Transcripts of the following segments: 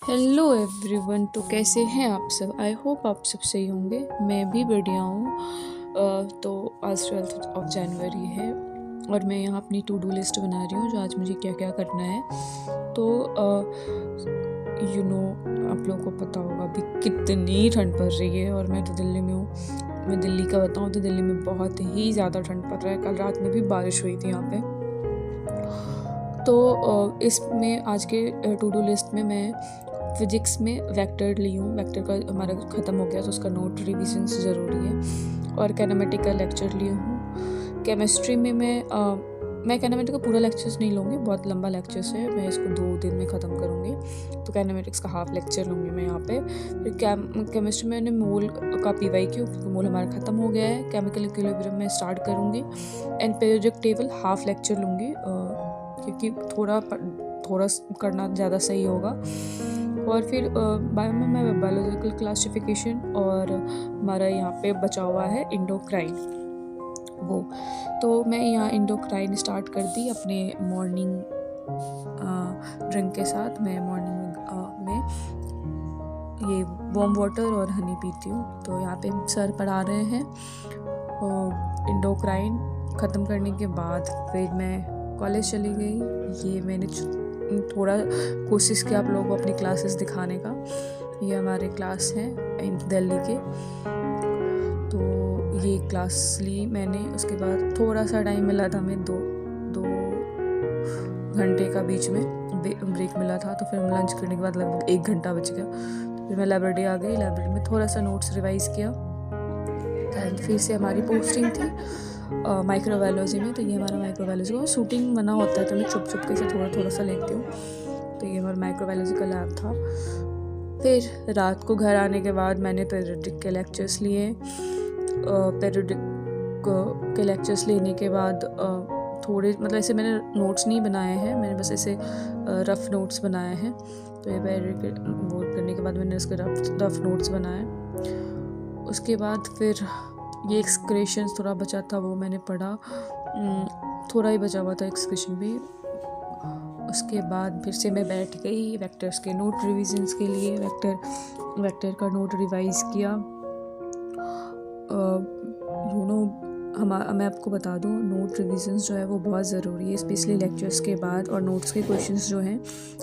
Hello everyone. तो कैसे हैं आप सब? आई होप आप सब सही होंगे। मैं भी बढ़िया हूँ। तो आज 12 ऑफ जनवरी है और मैं यहाँ अपनी टू डू लिस्ट बना रही हूँ जो आज मुझे क्या क्या करना है। तो आप लोगों को पता होगा अभी कितनी ठंड पड़ रही है और मैं तो दिल्ली में हूँ। मैं दिल्ली का बताऊँ तो दिल्ली में बहुत ही ज़्यादा ठंड पड़ रहा है। कल रात में भी बारिश हुई थी यहाँ पे। तो इसमें आज के टू डू लिस्ट में मैं फिजिक्स में वेक्टर ली हूँ। वेक्टर का हमारा ख़त्म हो गया तो उसका नोट रिविजन ज़रूरी है। और कैनामेटिक का लेक्चर ली हूँ। केमिस्ट्री में मैं कैनामेटिक का पूरा लेक्चर्स नहीं लूँगी, बहुत लंबा लेक्चर्स है, मैं इसको 2 दिन में ख़त्म करूँगी। तो कैनामेटिक्स का हाफ लेक्चर लूँगी मैं यहाँ पे। फिर केमिस्ट्री में मैंने मोल का PYQ, क्योंकि मोल हमारा ख़त्म हो गया है। केमिकल इक्विलिब्रियम में स्टार्ट करूँगी and periodic table half lecture लूँगी, क्योंकि थोड़ा करना ज़्यादा सही होगा। और फिर बायो में बायोलॉजिकल क्लासिफिकेशन और हमारा यहाँ पे बचा हुआ है इंडोक्राइन वो। तो मैं यहाँ इंडोक्राइन स्टार्ट कर दी अपने मॉर्निंग ड्रिंक के साथ। मैं मॉर्निंग में ये वार्म वाटर और हनी पीती हूँ। तो यहाँ पे सर पढ़ा रहे हैं इंडोक्राइन ख़त्म करने के बाद फिर मैं कॉलेज चली गई। ये मैंने थोड़ा कोशिश किया आप लोगों को अपनी क्लासेस दिखाने का। ये हमारे क्लास हैं दिल्ली के, तो ये क्लास ली मैंने। उसके बाद थोड़ा सा टाइम मिला था, हमें दो घंटे का बीच में ब्रेक मिला था। तो फिर लंच करने के बाद लगभग 1 घंटा बच गया। फिर मैं लाइब्रेरी आ गई। लाइब्रेरी में थोड़ा सा नोट्स रिवाइज़ किया एंड फिर से हमारी पोस्टिंग थी माइक्रोबायोलॉजी में। तो ये हमारा माइक्रोबायोलॉजी का शूटिंग बना होता है, तो मैं छुप के से थोड़ा सा लेती हूँ। तो ये हमारा माइक्रोबायोलॉजी का लैब था। फिर रात को घर आने के बाद मैंने पीरियोडिक के लेक्चर्स लिए। पीरियोडिक के लेक्चर्स लेने के बाद थोड़े ऐसे मैंने नोट्स नहीं बनाए हैं, मैंने बस ऐसे रफ़ नोट्स बनाए हैं। तो ये पीरियोडिक वो करने के बाद मैंने उसके रफ़ नोट्स बनाए। उसके बाद फिर ये एक्सक्रेशन थोड़ा बचा था वो मैंने पढ़ा, थोड़ा ही बचा हुआ था एक्सक्रेशन भी। उसके बाद फिर से मैं बैठ गई वेक्टर्स के नोट रिविजन्स के लिए। वेक्टर का नोट रिवाइज़ किया। मैं आपको बता दूं, नोट रिविजन्स जो है वो बहुत ज़रूरी है, स्पेशली लेक्चर्स के बाद। और नोट्स के क्वेश्चंस जो हैं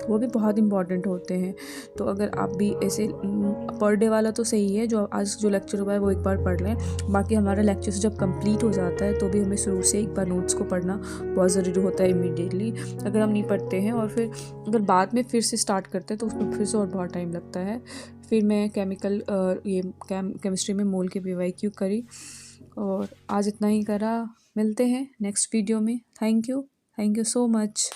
वो भी बहुत इंपॉर्टेंट होते हैं। तो अगर आप भी ऐसे पर डे वाला तो सही है, जो आज जो लेक्चर हुआ है वो एक बार पढ़ लें। बाकी हमारा लेक्चर्स जब कंप्लीट हो जाता है तो भी हमें शुरू से एक बार नोट्स को पढ़ना बहुत ज़रूरी होता है इमीडिएटली। अगर हम नहीं पढ़ते हैं और फिर अगर बाद में फिर से स्टार्ट करते हैं तो उसमें फिर से और बहुत टाइम लगता है। फिर मैं केमिस्ट्री में मोल के PYQ करी और आज इतना ही करा। मिलते हैं नेक्स्ट वीडियो में। Thank you so much.